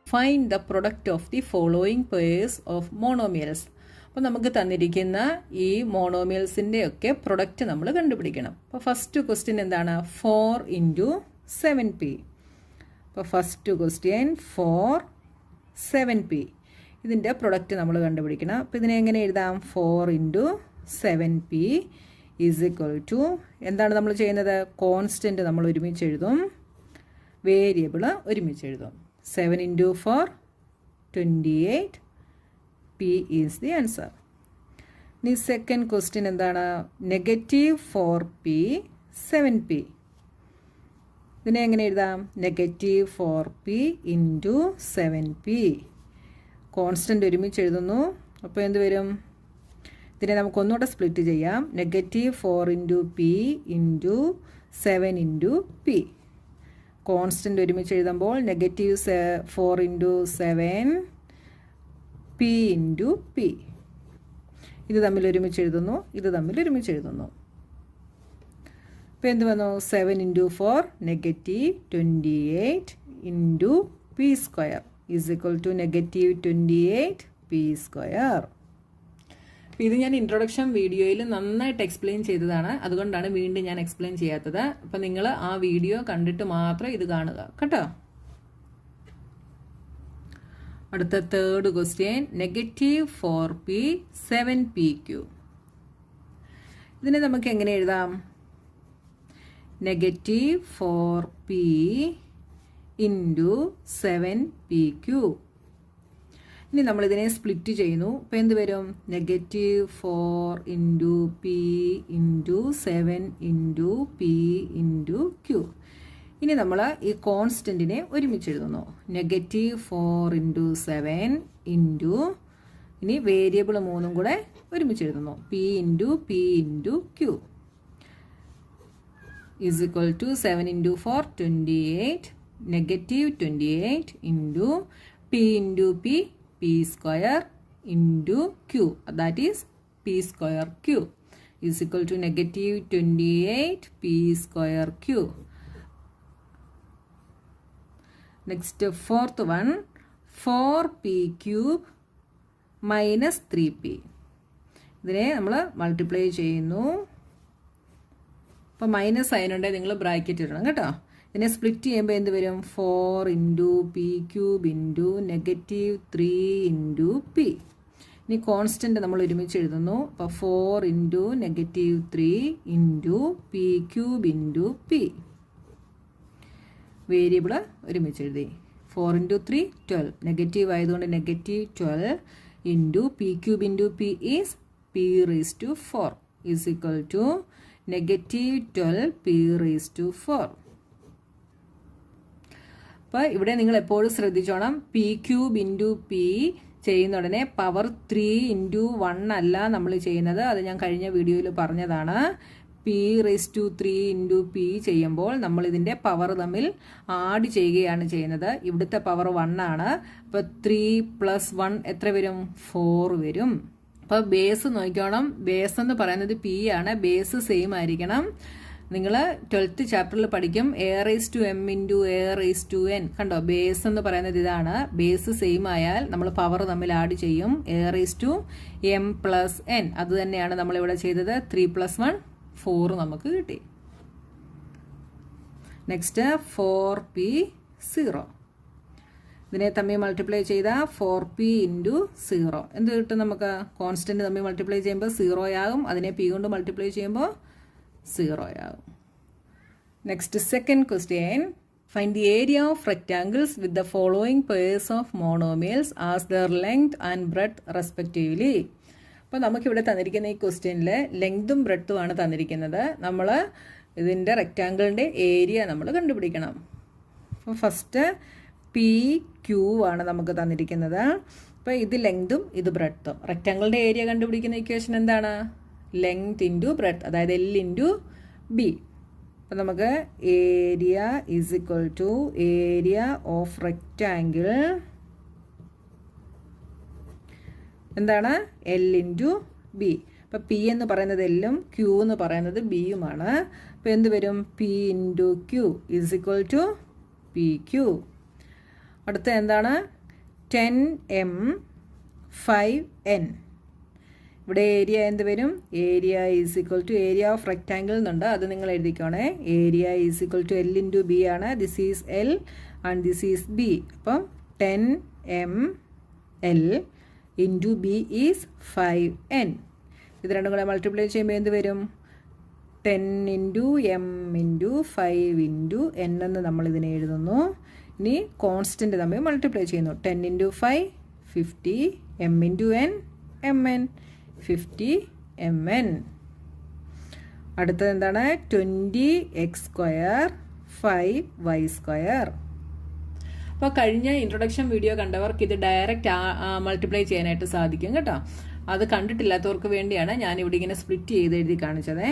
Find the product of the following pairs of monomials. അപ്പോൾ നമുക്ക് തന്നിരിക്കുന്ന ഈ മോണോമിയൽസിൻ്റെ ഒക്കെ പ്രൊഡക്റ്റ് നമ്മൾ കണ്ടുപിടിക്കണം. അപ്പോൾ ഫസ്റ്റ് ക്വസ്റ്റ്യൻ എന്താണ്? 4 × 7p. അപ്പോൾ ഫസ്റ്റ് ക്വസ്റ്റ്യൻ 4 7p. ഇതിൻ്റെ പ്രൊഡക്റ്റ് നമ്മൾ കണ്ടുപിടിക്കണം. അപ്പോൾ ഇതിനെ എങ്ങനെ എഴുതാം? 4 × 7p = എന്താണ് നമ്മൾ ചെയ്യുന്നത്? കോൺസ്റ്റൻറ്റ് നമ്മൾ ഒരുമിച്ച് എഴുതും, വേരിയബിൾ ഒരുമിച്ച് എഴുതും. 7 × 4 28. P is the answer. ഇനി സെക്കൻഡ് ക്വസ്റ്റ്യൻ എന്താണ്? -4p 7p. ഇതിനെ എങ്ങനെ എഴുതാം? -4p × 7p. കോൺസ്റ്റൻ്റ് ഒരുമിച്ച് എഴുതുന്നു. അപ്പോൾ എന്ത് വരും? ഇതിനെ നമുക്ക് ഒന്നുകൂടെ സ്പ്ലിറ്റ് ചെയ്യാം. -4 × p × 7 × p. കോൺസ്റ്റൻ്റ് ഒരുമിച്ച് എഴുതുമ്പോൾ -4 × 7 p × p. ഇത് തമ്മിൽ ഒരുമിച്ച് എഴുതുന്നു, ഇത് തമ്മിൽ ഒരുമിച്ച് എഴുതുന്നു. ഇപ്പോൾ എന്ത് വന്നു? 7 × 4 -28 × p² -28 p². അപ്പോൾ ഇത് ഞാൻ ഇൻട്രൊഡക്ഷൻ വീഡിയോയിൽ നന്നായിട്ട് എക്സ്പ്ലെയിൻ ചെയ്തതാണ്, അതുകൊണ്ടാണ് വീണ്ടും ഞാൻ എക്സ്പ്ലെയിൻ ചെയ്യാത്തത്. അപ്പോൾ നിങ്ങൾ ആ വീഡിയോ കണ്ടിട്ട് മാത്രം ഇത് കാണുക കേട്ടോ. അടുത്ത തേർഡ് ക്വസ്റ്റ്യൻ -4p 7pq. ഇതിനെ നമുക്ക് എങ്ങനെ എഴുതാം? -4p × 7pq. ഇനി നമ്മളിതിനെ സ്പ്ലിറ്റ് ചെയ്യുന്നു. അപ്പോൾ എന്ത് വരും? -4 × p × 7 × p × q. ഇനി നമ്മൾ ഈ കോൺസ്റ്റൻറ്റിനെ ഒരുമിച്ച് എഴുതുന്നു. -4 × 7 × ഇനി വേരിയബിൾ 3 കൂടെ ഒരുമിച്ച് എഴുതുന്നു. p × p × q = 7 × 4 28 -28 × p × p p² × q, that is p²q = -28 p²q. Next, fourth one 4p³ - 3p. ഇതിനെ നമ്മൾ മൾട്ടിപ്ലൈ ചെയ്യുന്നു. അപ്പോൾ മൈനസ് ആയതുകൊണ്ട് നിങ്ങൾ ബ്രാക്കറ്റ് ഇടണം കേട്ടോ. ഇതിനെ സ്പ്ലിറ്റ് ചെയ്യുമ്പോൾ എന്ത് വരും? 4 × p³ × -3 × p. ഇനി കോൺസ്റ്റൻറ്റ് നമ്മൾ ഒരുമിച്ച് എഴുതുന്നു. അപ്പോൾ 4 × -3 × p³ × p. വേരിയബിൾ ഒരുമിച്ച് എഴുതി. 4 × 3 12. നെഗറ്റീവ് ആയതുകൊണ്ട് -12 × p³ × p is p⁴ -12 p⁴. അപ്പോൾ ഇവിടെ നിങ്ങൾ എപ്പോഴും ശ്രദ്ധിച്ചോണം, p³ × p ചെയ്യുന്ന ഉടനെ പവർ 3 × 1 അല്ല നമ്മൾ ചെയ്യുന്നത്. അത് ഞാൻ കഴിഞ്ഞ വീഡിയോയിൽ പറഞ്ഞതാണ്. p⁵ × p ചെയ്യുമ്പോൾ നമ്മൾ ഇതിൻ്റെ പവർ തമ്മിൽ ആഡ് ചെയ്യുകയാണ് ചെയ്യുന്നത്. ഇവിടുത്തെ പവർ 1 ആണ്. അപ്പോൾ 3 + 1 എത്ര വരും? 4 വരും. അപ്പോൾ ബേസ് നോക്കിക്കോണം. ബേസ് എന്ന് പറയുന്നത് p ആണ്. ബേസ് സെയിം ആയിരിക്കണം. നിങ്ങൾ 12th ചാപ്റ്ററിൽ പഠിക്കും a⁻m × a⁻n. കണ്ടോ, ബേസ് എന്ന് പറയുന്നത് ഇതാണ്. ബേസ് സെയിം ആയാൽ നമ്മൾ പവർ തമ്മിൽ ആഡ് ചെയ്യും. a⁻m + n. അത് തന്നെയാണ് നമ്മളിവിടെ ചെയ്തത്. 3 + 1 4 നമുക്ക് കിട്ടി. Next 4p⁻. ഇതിനെ തമ്മിൽ മൾട്ടിപ്ലൈ ചെയ്താൽ 4p × 0 എന്ത് കിട്ടും? നമുക്ക് കോൺസ്റ്റൻറ്റ് തമ്മിൽ മൾട്ടിപ്ലൈ ചെയ്യുമ്പോൾ 0 ആകും. അതിനെ p കൊണ്ട് മൾട്ടിപ്ലൈ ചെയ്യുമ്പോൾ 0 ആകും. Next second question find the area of rectangles with the following pairs of monomials as their length and breadth respectively. അപ്പോൾ നമുക്കിവിടെ തന്നിരിക്കുന്ന ഈ ക്വസ്റ്റ്യനിൽ ലെങ്തും ബ്രെഡ്ത്തുമാണ് തന്നിരിക്കുന്നത്. നമ്മൾ ഇതിൻ്റെ റെക്റ്റാങ്കിളിൻ്റെ ഏരിയ നമ്മൾ കണ്ടുപിടിക്കണം. അപ്പോൾ ഫസ്റ്റ് PQ ആണ് നമുക്ക് തന്നിരിക്കുന്നത്. അപ്പോൾ ഇത് ലെങ്തും ഇത് ബ്രെഡ്ത്തും. റെക്റ്റാങ്കിളിൻ്റെ ഏരിയ കണ്ടുപിടിക്കുന്ന ഇക്വേഷൻ എന്താണ്? ലെങ്ത് × ബ്രെഡ്ത്ത്, അതായത് L × B. അപ്പോൾ നമുക്ക് ഏരിയ = ഏരിയ ഓഫ് റെക്റ്റാങ്കിൾ എന്താണ്? L × B. അപ്പോൾ പി എന്ന് പറയുന്നത് എല്ലും ക്യൂ എന്ന് പറയുന്നത് ബിയുമാണ്. അപ്പോൾ എന്ത് വരും? P into Q is equal to P Q. അടുത്ത എന്താണ്? 10m 5n. ഇവിടെ ഏരിയ എന്ത് വരും? Area is equal to area of rectangle എന്നുണ്ട്, അത് നിങ്ങൾ എഴുതിക്കോണേ. Area is equal to L into B ആണ്. This is L and this is B. അപ്പം 10ml into B is 5n. ഇത് രണ്ടും കൂടെ മൾട്ടിപ്ലൈ ചെയ്യുമ്പോൾ എന്ത് വരും? 10 into M into 5 into n എന്ന് നമ്മളിതിനെ എഴുതുന്നു. ഇനി കോൺസ്റ്റൻറ്റ് തമ്മിൽ മൾട്ടിപ്ലൈ ചെയ്യുന്നു. 10 into 5 50, m into n mn 50mn. അടുത്തത് എന്താണ്? 20x² 5y². അപ്പോൾ കഴിഞ്ഞ ഇൻട്രൊഡക്ഷൻ വീഡിയോ കണ്ടവർക്ക് ഇത് ഡയറക്റ്റ് മൾട്ടിപ്ലൈ ചെയ്യാനായിട്ട് സാധിക്കും കേട്ടോ. അത് കണ്ടിട്ടില്ലാത്തവർക്ക് വേണ്ടിയാണ് ഞാനിവിടെ ഇങ്ങനെ സ്പ്ലിറ്റ് ചെയ്ത് എഴുതി കാണിച്ചത്.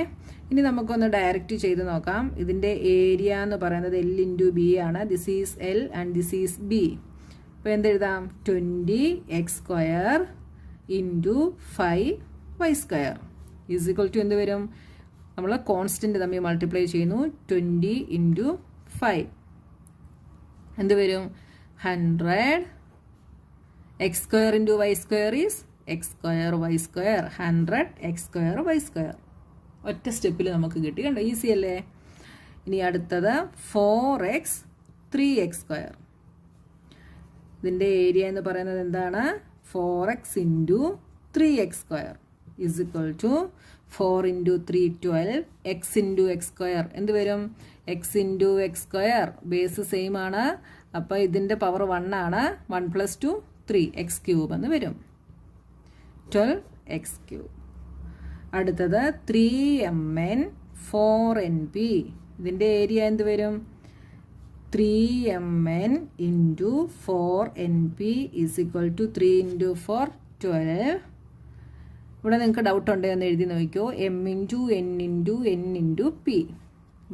ഇനി നമുക്കൊന്ന് ഡയറക്റ്റ് ചെയ്ത് നോക്കാം. ഇതിൻ്റെ ഏരിയ എന്ന് പറയുന്നത് എൽ ഇൻറ്റു ബി ആണ്. This is L and this is B. അപ്പോൾ എന്തെഴുതാം? 20x² into 5y² is equal to എന്ത് വരും? നമ്മൾ കോൺസ്റ്റൻറ്റ് തമ്മിൽ മൾട്ടിപ്ലൈ ചെയ്യുന്നു. 20 ഇൻറ്റു 5 എന്ത് വരും? 100. x² into y² is x² y². 100x² y². ഒറ്റ സ്റ്റെപ്പിൽ നമുക്ക് കിട്ടി. കണ്ടോ? ഈസി അല്ലേ? ഇനി അടുത്തത് 4x 3x². ഇതിൻ്റെ ഏരിയ എന്ന് പറയുന്നത് എന്താണ്? 4x into 3x² is equal to 4 into 3 12. X into x² എന്ത് വരും? X into x². Base same ആണ്. അപ്പോൾ ഇതിൻ്റെ പവർ 1 ആണ്. 1 + 2 3 x³ എന്ന് വരും. 12x³. അടുത്തത് 3mn 4np. ഇതിൻ്റെ ഏരിയ എന്ത് വരും? 3mn into 4np is equal to 3 into 4 12. ഇവിടെ നിങ്ങൾക്ക് ഡൗട്ട് ഉണ്ടെങ്കിൽ ഒന്ന് എഴുതി നോക്കിയോ. m into n into n into P.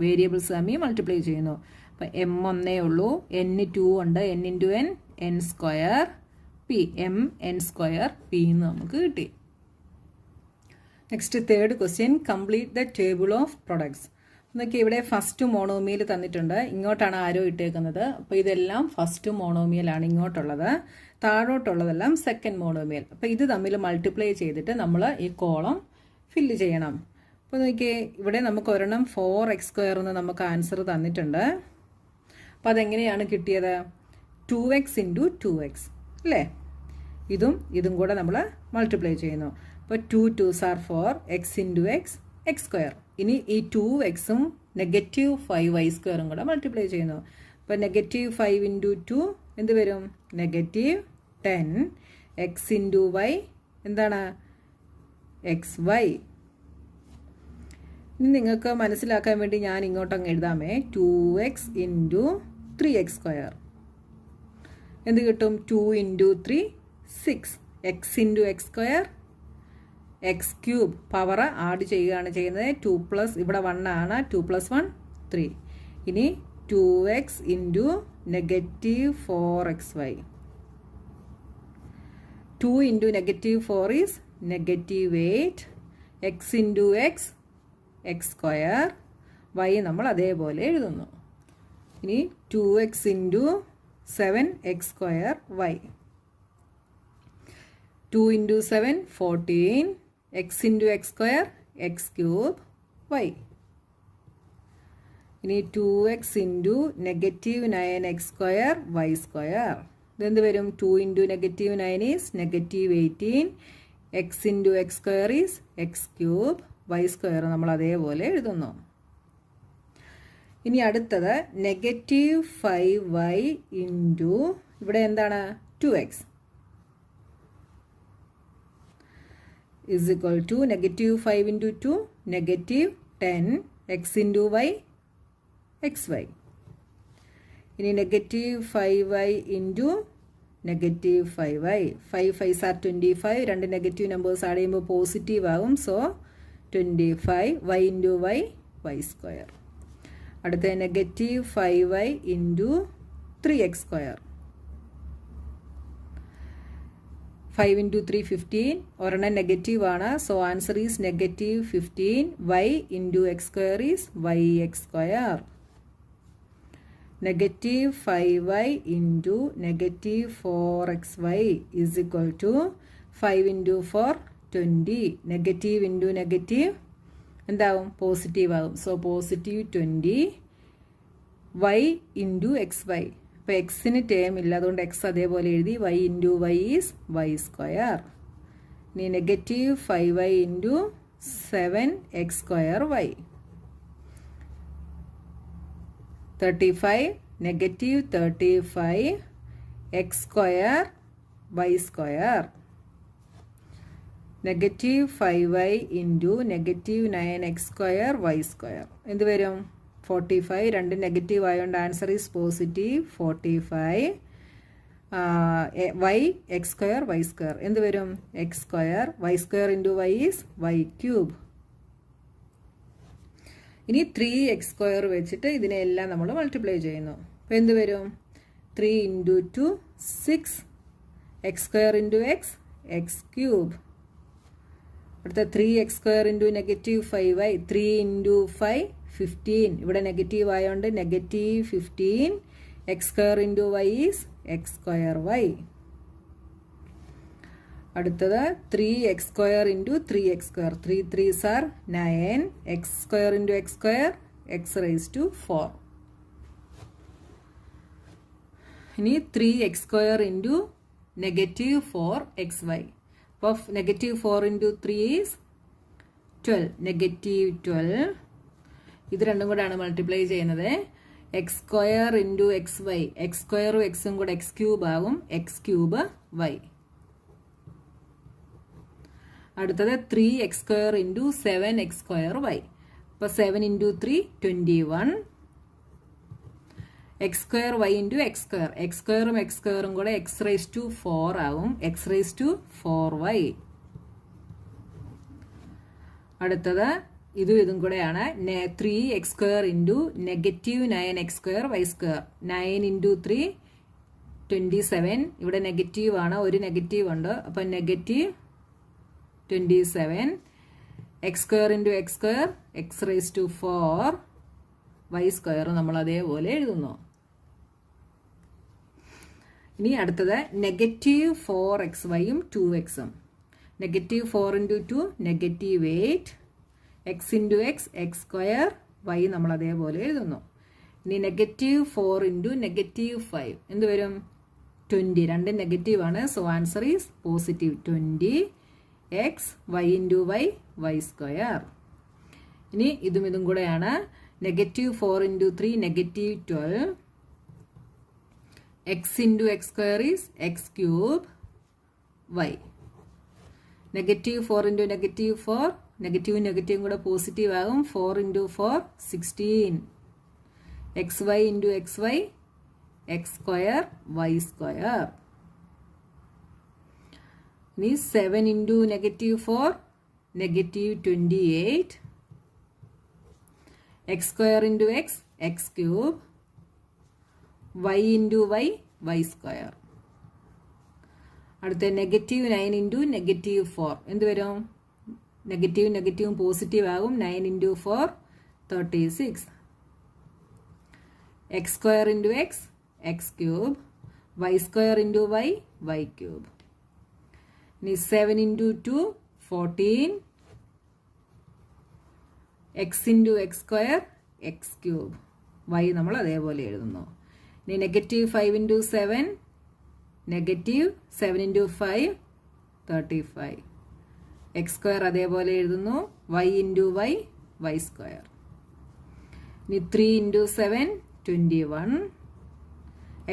Variables തമ്മിൽ മൾട്ടിപ്ലൈ ചെയ്യുന്നു. അപ്പോൾ m ഒന്നേ ഉള്ളൂ, n 2 ഉണ്ട്, n into n n² p. m n² p എന്ന് നമുക്ക് കിട്ടി. Next third question. Complete the table of products. എന്നൊക്കെ ഇവിടെ ഫസ്റ്റ് മോണോമിയൽ തന്നിട്ടുണ്ട്. ഇങ്ങോട്ടാണ് ആരോ ഇട്ടേക്കുന്നത്. അപ്പോൾ ഇതെല്ലാം ഫസ്റ്റ് മോണോമിയലാണ് ഇങ്ങോട്ടുള്ളത്. താഴോട്ടുള്ളതെല്ലാം സെക്കൻഡ് മോണോമിയൽ. അപ്പോൾ ഇത് തമ്മിൽ മൾട്ടിപ്ലൈ ചെയ്തിട്ട് നമ്മൾ ഈ കോളം ഫില്ല് ചെയ്യണം. അപ്പോൾ നോക്കിയേ, ഇവിടെ നമുക്ക് ഒരെണ്ണം 4x² എന്ന് നമുക്ക് ആൻസർ തന്നിട്ടുണ്ട്. അപ്പോൾ അതെങ്ങനെയാണ് കിട്ടിയത്? 2x ഇൻറ്റു 2x അല്ലേ? ഇതും കൂടെ നമ്മൾ മൾട്ടിപ്ലൈ ചെയ്യുന്നു. അപ്പോൾ 2 2s are 4, x into x x². ഇനി ഈ 2xഉം നെഗറ്റീവ് 5y² കൂടെ മൾട്ടിപ്ലൈ ചെയ്യുന്നു. അപ്പോൾ നെഗറ്റീവ് 5 ഇൻറ്റു 2 എന്ത് വരും? നെഗറ്റീവ് 10. x ഇൻറ്റു y എന്താണ്? xy. ഇനി നിങ്ങൾക്ക് മനസ്സിലാക്കാൻ വേണ്ടി ഞാൻ ഇങ്ങോട്ടങ്ങ് എഴുതാമേ. 2x into 3x². എന്ത് കിട്ടും? 2 into 3 6. x into x² x³ power add ചെയ്യുകയാണ് ചെയ്യുന്നത്. 2 പ്ലസ് ഇവിടെ 1 ആണ്. 2 + 1 3. ഇനി 2x into negative 4xy. 2 into negative 4 is negative 8. x into x x². y നമ്മൾ അതേപോലെ എഴുതുന്നു. ഇനി 2x into 7 x² y. 2 into 7 14. x into x² x³ y. ഇനി 2x into negative 9x² y². ഇതെന്ത് വരും? 2 into negative 9 is negative 18. x into x² is x³ y² നമ്മൾ അതേപോലെ എഴുതുന്നു. ഇനി അടുത്തത് നെഗറ്റീവ് 5y ഇൻറ്റു ഇവിടെ എന്താണ്? 2x is equal to negative 5 into 2 negative 10 x into y xy. ഇനി negative 5y into negative 5y. 5 5s are 25. രണ്ട് negative numbers add ചെയ്യുമ്പോൾ പോസിറ്റീവ് ആകും. So 25 y into y y². അടുത്ത negative 5y into 3x². 5 into 3 15, ഒരെണ്ണം negative ആണ്, so answer is negative 15. y into x square is yx square. Negative 5y into negative 4xy is equal to 5 into 4 20. Negative into negative എന്താവും? Positive ആകും. So positive 20 y into X Y. അപ്പോൾ എക്സിന് term ഇല്ല, അതുകൊണ്ട് X അതേപോലെ എഴുതി. y into Y is Y square. ഇനി negative 5y into 7x square Y. 35 negative 35 X square Y square. Negative 5y into negative 9x square Y square. എന്ത് വരും? 45. രണ്ട് നെഗറ്റീവ് ആയതുകൊണ്ട് answer is positive 45. Y X square Y square എന്ത് വരും? X square. Y square into Y is Y cube. ഇനി 3x square വെച്ചിട്ട് ഇതിനെല്ലാം നമ്മൾ മൾട്ടിപ്ലൈ ചെയ്യുന്നു. അപ്പോൾ എന്ത് വരും? 3 into 2 6 X square into X X cube. അടുത്ത 3x square into negative 5y 3 into 5 15. ഇവിടെ നെഗറ്റീവ് ആയതുകൊണ്ട് negative 15 x square into Y is x square y. അടുത്തത് 3x square into 3x square. 3 3s are 9 x square into X square X raise to 4. ഇനി 3x square into negative 4xy. അപ്പോൾ negative 4 into 3 is 12. Negative 12. ഇത് രണ്ടും കൂടെയാണ് multiply ചെയ്യുന്നത്. X square into X y. X സ്ക്വയറും എക്സും കൂടെ x cube ആകും. X cube y. അടുത്തത് 3x square into 7x square y. അപ്പോൾ 7 into 3 21. X square y into X square. X സ്ക്വയറും എക്സ് സ്ക്വയറും കൂടെ എക്സ് റൈസ് ടു 4 ആകും. X raise to 4y. അടുത്തത് ഇതും കൂടെയാണ്. 3x square into negative 9x square Y square. 9 into 3 27. ഇവിടെ negative ആണ്, ഒരു നെഗറ്റീവ് ഉണ്ട്. അപ്പം negative 27 X square into X square X raise to 4 Y square നമ്മൾ അതേപോലെ എഴുതുന്നു. ഇനി അടുത്തത് നെഗറ്റീവ് 4xyയും 2xും. Negative 4 into 2 negative 8 X into X X square Y നമ്മൾ അതേപോലെ എഴുതുന്നു. ഇനി നെഗറ്റീവ് 4 ഇൻറ്റു നെഗറ്റീവ് 5 എന്ത് വരും? 20. രണ്ടും നെഗറ്റീവ് ആണ്, so answer is positive 20 x y into Y Y square. ഇനി ഇതും കൂടെയാണ്. Negative 4 into 3 negative 12 x into X square is x cube y. Negative 4 into negative 4 നെഗറ്റീവും നെഗറ്റീവും കൂടെ പോസിറ്റീവ് ആകും. 4 into 4 16 x y into X y X square Y square. ഇനി 7 into negative 4 negative 28 X square into X X cube Y into Y Y square. അടുത്ത negative 9 into negative 4 എന്ത് വരും? നെഗറ്റീവും നെഗറ്റീവും പോസിറ്റീവ് ആകും. 9 into 4 36 X square into X X cube Y square into Y Y cube. ഇനി 7 into 2 14 x into X square x cube y നമ്മൾ അതേപോലെ എഴുതുന്നു. ഇനി negative 5 into 7 negative 7 into 5 35 X square അതേപോലെ എഴുതുന്നു. Y into Y Y square. ഇനി 3 into 7 21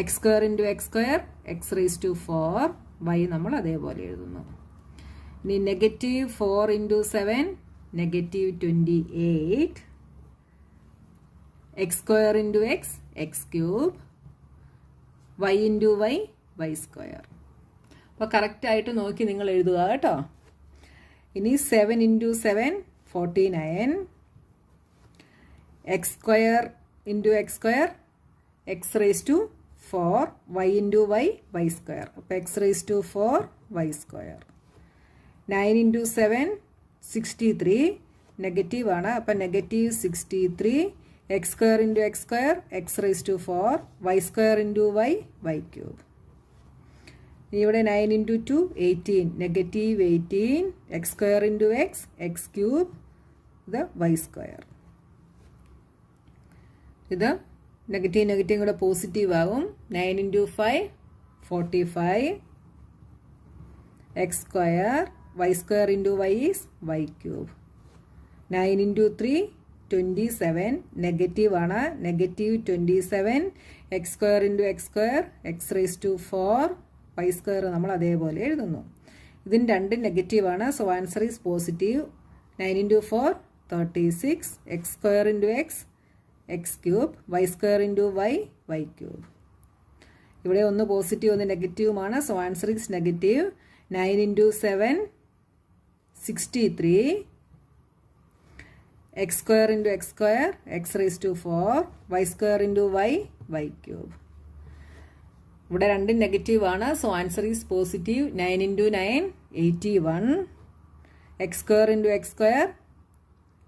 x square into X square X raise to 4 Y നമ്മൾ അതേപോലെ എഴുതുന്നു. ഇനി negative 4 into 7 negative 28 X square into X X cube Y into Y Y square. അപ്പോൾ കറക്റ്റായിട്ട് നോക്കി നിങ്ങൾ എഴുതുക കേട്ടോ. ഇനി 7 into 7 49 X square into X square X raise to 4 Y into Y Y square. അപ്പോൾ X raise to 4 Y square. 9 into 7 63 negative ആണ്. അപ്പം negative 63 X square into X square X raise to 4 Y square into Y Y cube. ഇവിടെ 9 into 2 18 negative 18 X square into X X cube ഇത് Y square. ഇത് negative negative കൂടെ positive ആവും. 9 into 5 45 X square Y square into Y is Y cube. 9 into 3 27 negative ആണ്. Negative 27 X square into X square X raise to 4 Y square നമ്മൾ അതേപോലെ എഴുതുന്നു. ഇതിന് രണ്ടും നെഗറ്റീവ് ആണ്. So answer is positive. 9 into 4 36 X square into X X cube Y square into Y Y cube. ഇവിടെ ഒന്ന് positive ഒന്ന് നെഗറ്റീവുമാണ്. So answer is negative. 9 into 7 63 X square into X square X raise to 4 Y square into Y Y cube. ഇവിടെ രണ്ടും negative ആണ്. So answer is positive. 9 into 9 81 X square into X square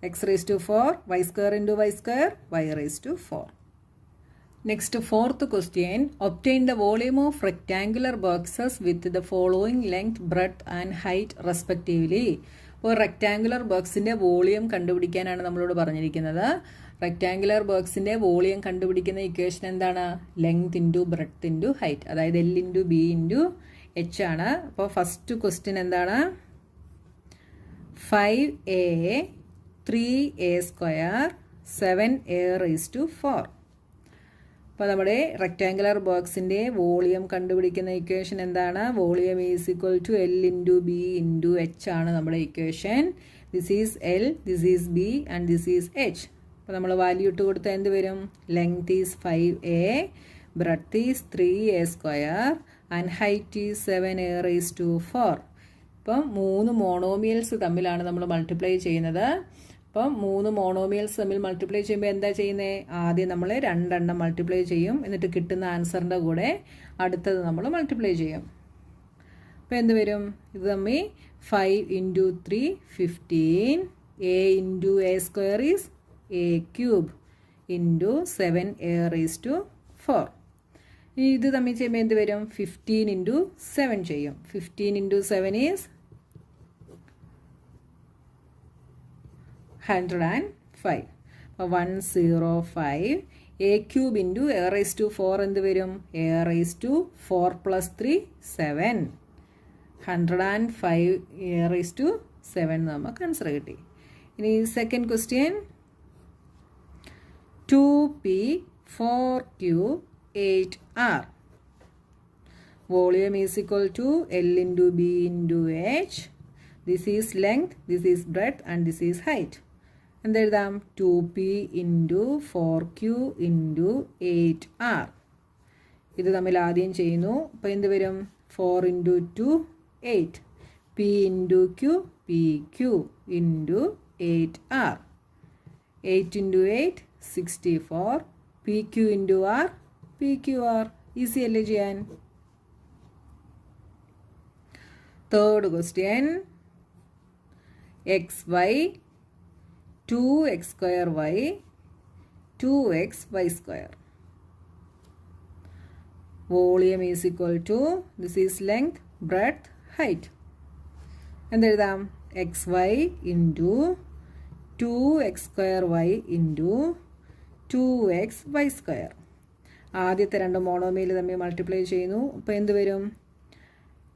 X raise to 4 Y square into y square y raise to 4. Next, fourth question. Obtain the volume of rectangular boxes with the following length, breadth and height respectively. അപ്പോൾ rectangular ബോക്സിൻ്റെ volume കണ്ടുപിടിക്കാനാണ് നമ്മളോട് പറഞ്ഞിരിക്കുന്നത്. Rectangular ബോക്സിൻ്റെ volume കണ്ടുപിടിക്കുന്ന equation എന്താണ്? Length into breadth into height, അതായത് L into B into H ആണ്. അപ്പോൾ ഫസ്റ്റ് ക്വസ്റ്റ്യൻ എന്താണ്? 5a 3a square 7a raise to 4. അപ്പോൾ നമ്മുടെ റെക്റ്റാങ്കുലർ ബോക്സിൻ്റെ വോളിയം കണ്ടുപിടിക്കുന്ന ഇക്വേഷൻ എന്താണ്? Volume is equal to L into B into H ആണ് നമ്മുടെ equation. This is l, this is b and this is h. അപ്പോൾ നമ്മൾ വാല്യൂ ഇട്ട് കൊടുത്താൽ എന്ത് വരും? Length is 5a, breadth is 3a square and height is 7a raise to 4. ഇപ്പം 3 മോണോമിയൽസ് തമ്മിലാണ് നമ്മൾ മൾട്ടിപ്ലൈ ചെയ്യുന്നത്. അപ്പം 3 മോണോമിയൽസ് തമ്മിൽ മൾട്ടിപ്ലൈ ചെയ്യുമ്പോൾ എന്താ ചെയ്യുന്നത്? ആദ്യം നമ്മൾ 2 എണ്ണം മൾട്ടിപ്ലൈ ചെയ്യും. എന്നിട്ട് കിട്ടുന്ന ആൻസറിൻ്റെ കൂടെ അടുത്തത് നമ്മൾ മൾട്ടിപ്ലൈ ചെയ്യും. അപ്പോൾ എന്ത് വരും? ഇത് തമ്മിൽ 5 into 3 15 a into a square is a cube into 7a raise to 4. ഇനി ഇത് തമ്മിൽ ചെയ്യുമ്പോൾ എന്ത് വരും? 15 ഇൻറ്റു 7 ചെയ്യും. 15 ഇൻറ്റു 7 ഈസ് 105. അപ്പോൾ 105 a cube into a raise to 4 എന്ത് വരും? എ റേസ് ടു 4 പ്ലസ് 3 7. 105 എ റേസ് ടു 7 നമുക്ക് ആൻസർ കിട്ടി. ഇനി second question. 2p 4q 8r. Volume is equal to L into B into H. This is length, this is breadth and this is height. എന്തെഴുതാം? 2p into 4q into 8r. ഇത് തമ്മിൽ ആദ്യം ചെയ്യുന്നു. അപ്പോൾ എന്ത് വരും? 4 into 2 8. p into q p q into 8r. 8 into 8 64. P q into r p q r. Easy അല്ലേ ചെയ്യാൻ? Third question. X y 2x square y 2x y square. Volume is equal to, this is length, breadth, height. എന്തെഴുതാം? xy into 2x square y into 2x y square. ആദ്യത്തെ രണ്ട് monomial തമ്മിൽ multiply ചെയ്യുന്നു. അപ്പോൾ എന്ത് വരും?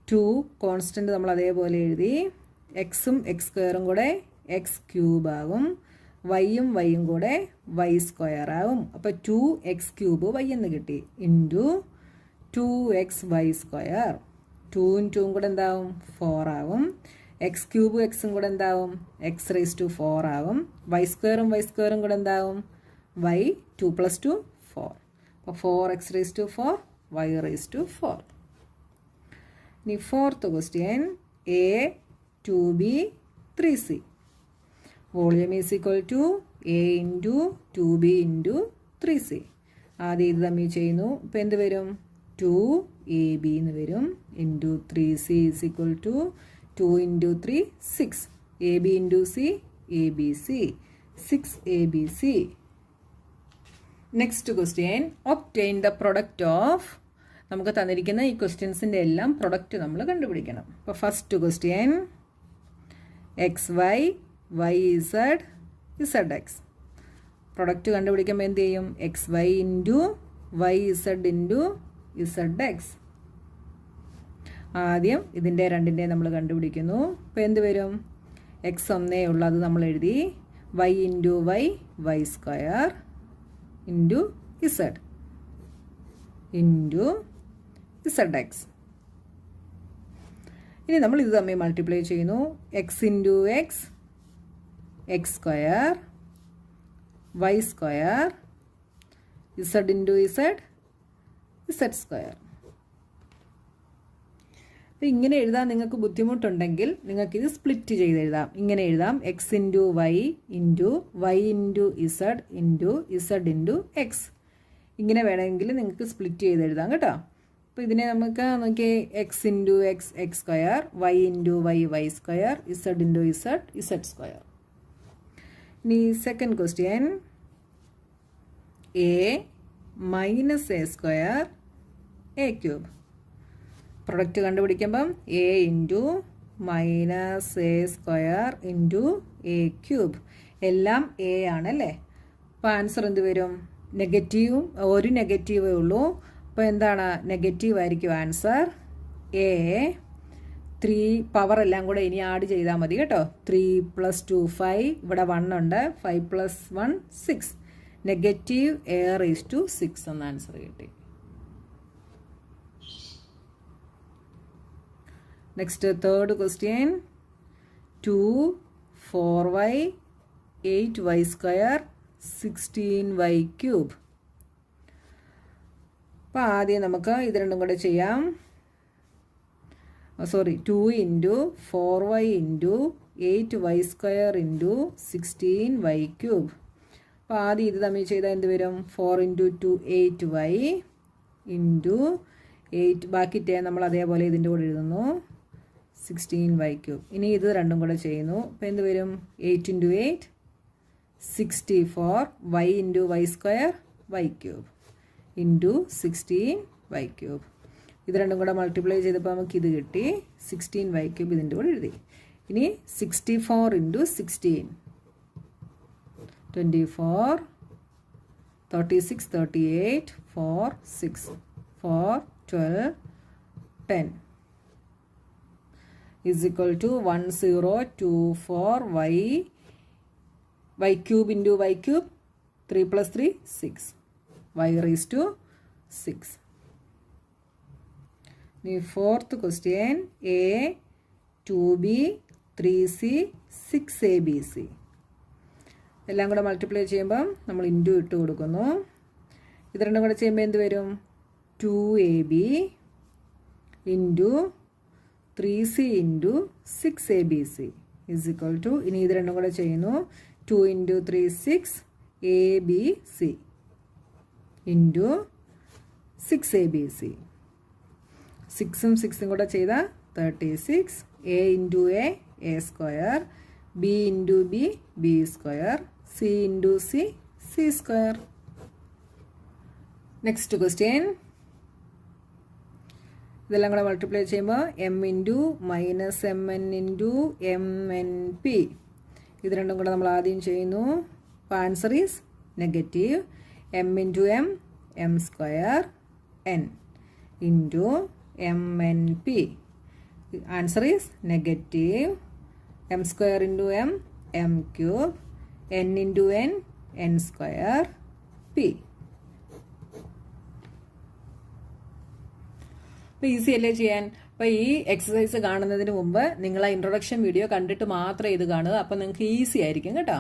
2 constant നമ്മൾ അതേപോലെ എഴുതി. എക്സും എക്സ് സ്ക്വയറും കൂടെ എക്സ് ക്യൂബ് ആകും. വൈയും വൈയും കൂടെ വൈ സ്ക്വയർ ആകും. അപ്പോൾ 2x ക്യൂബ് വൈ എന്ന് കിട്ടി ഇൻറ്റു 2x വൈ സ്ക്വയർ. 2ഉം 2ഉം കൂടെ എന്താവും? 4 ആകും. എക്സ് ക്യൂബും എക്സും കൂടെ എന്താവും? എക്സ് റേസ് ടു 4 ആകും. വൈ സ്ക്വയറും കൂടെ എന്താവും? വൈ 2 + 2 4. അപ്പോൾ 4x raise to 4 y raise to 4. ഇനി fourth question. a 2b 3c. Volume is equal to a into 2b into 3c. ആദ്യം ഇത് തമ്മിൽ ചെയ്യുന്നു. ഇപ്പോൾ എന്ത് വരും? 2ab എന്ന് വരും into 3c is equal to 2 into 3 6 ab into c abc 6abc. Next question obtain the product of, നമുക്ക് തന്നിരിക്കുന്ന ഈ ക്വസ്റ്റ്യൻസിൻ്റെ എല്ലാം പ്രൊഡക്റ്റ് നമ്മൾ കണ്ടുപിടിക്കണം. അപ്പോൾ first question XY YZ ZX. Product കണ്ടുപിടിക്കുമ്പോൾ എന്ത് ചെയ്യും? XY into YZ into ZX. ആദ്യം ഇതിൻ്റെ രണ്ടിൻ്റെ നമ്മൾ കണ്ടുപിടിക്കുന്നു. അപ്പോൾ എന്ത് വരും? X ഒന്നേ ഉള്ളത് നമ്മൾ എഴുതി, Y into Y square into Z into ZX. ഇനി നമ്മൾ ഇത് തമ്മിൽ മൾട്ടിപ്ലൈ ചെയ്യുന്നു. X into X square Y square Z into Z square. അപ്പോൾ ഇങ്ങനെ എഴുതാൻ നിങ്ങൾക്ക് ബുദ്ധിമുട്ടുണ്ടെങ്കിൽ നിങ്ങൾക്കിത് സ്പ്ലിറ്റ് ചെയ്ത് എഴുതാം. ഇങ്ങനെ എഴുതാം, X into Y into Z into Z into X. ഇങ്ങനെ വേണമെങ്കിൽ നിങ്ങൾക്ക് സ്പ്ലിറ്റ് ചെയ്ത് എഴുതാം കേട്ടോ. അപ്പോൾ ഇതിനെ നമുക്ക് നോക്കിയേ, X into X square Y into Y square Z into Z square. ഇനി second question A minus A square A cube. Product കണ്ടുപിടിക്കുമ്പം A into minus A square into A cube. എല്ലാം A ആണല്ലേ. അപ്പോൾ ആൻസർ എന്ത് വരും? നെഗറ്റീവും ഒരു നെഗറ്റീവേ ഉള്ളൂ. അപ്പോൾ എന്താണ്? നെഗറ്റീവ് ആയിരിക്കും ആൻസർ. A 3 പവർ എല്ലാം കൂടെ ഇനി ആഡ് ചെയ്താൽ മതി കേട്ടോ. 3 + 2 5, ഇവിടെ 1 ഉണ്ട്, 5 + 1 6, നെഗറ്റീവ് A⁻6 എന്ന ആൻസർ കിട്ടി. Next third question 2 4y 8y square 16y cube. അപ്പോൾ ആദ്യം നമുക്ക് ഇത് രണ്ടും കൂടെ ചെയ്യാം. 2 into 4y into 8y square into 16y cube. അപ്പോൾ ആദ്യം ഇത് തമ്മിൽ ചെയ്താൽ എന്ത് വരും? 4 ഇൻറ്റു 2 8y ഇൻറ്റു 8, ബാക്കി നമ്മൾ അതേപോലെ ഇതിൻ്റെ കൂടെ എഴുതുന്നു 16y ക്യൂബ്. ഇനി ഇത് രണ്ടും കൂടെ ചെയ്യുന്നു. അപ്പോൾ എന്ത് വരും? 8 into 8 64 y into y square y cube into 16y cube. ഇത് രണ്ടും കൂടെ മൾട്ടിപ്ലൈ ചെയ്തപ്പോൾ നമുക്ക് ഇത് കിട്ടി 16y ക്യൂബ്. ഇതിൻ്റെ കൂടെ എഴുതി. ഇനി 64 into 16 24 36 38 4 6 4 12 10 is equal to 1024 y cube into y cube 3 plus 3 6 y raised to 6. Now fourth question A 2b 3c 6abc. എല്ലാം കൂടെ മൾട്ടിപ്ലൈ ചെയ്യുമ്പോൾ നമ്മൾ ഇൻറ്റു ഇട്ട് കൊടുക്കുന്നു. ഇത് രണ്ടും കൂടെ ചെയ്യുമ്പോൾ എന്ത് വരും? 2ab into 3c into 6abc is equal to, ഇനി ഇത് രണ്ടും കൂടെ ചെയ്യുന്നു, 2 ഇൻറ്റു 3 6 abc ഇൻറ്റു 6abc. 6ഉം 6ഉം കൂടെ ചെയ്താൽ 36, a into a square, b into b square, c into c square. Next question ഇതെല്ലാം കൂടെ മൾട്ടിപ്ലൈ ചെയ്യുമ്പോൾ m into minus mn into mnp. ഇത് രണ്ടും കൂടെ നമ്മൾ ആദ്യം ചെയ്യുന്നു. അപ്പോൾ answer is negative. m into m square n into mnp. Answer is negative. m square into m cube, n into n square p. അപ്പോൾ ഈസി അല്ലേ ചെയ്യാൻ? അപ്പോൾ ഈ എക്സസൈസ് കാണുന്നതിന് മുമ്പ് നിങ്ങൾ ആ ഇൻട്രൊഡക്ഷൻ വീഡിയോ കണ്ടിട്ട് മാത്രം ഇത് കാണുക. അപ്പോൾ നിങ്ങൾക്ക് ഈസി ആയിരിക്കും കേട്ടോ.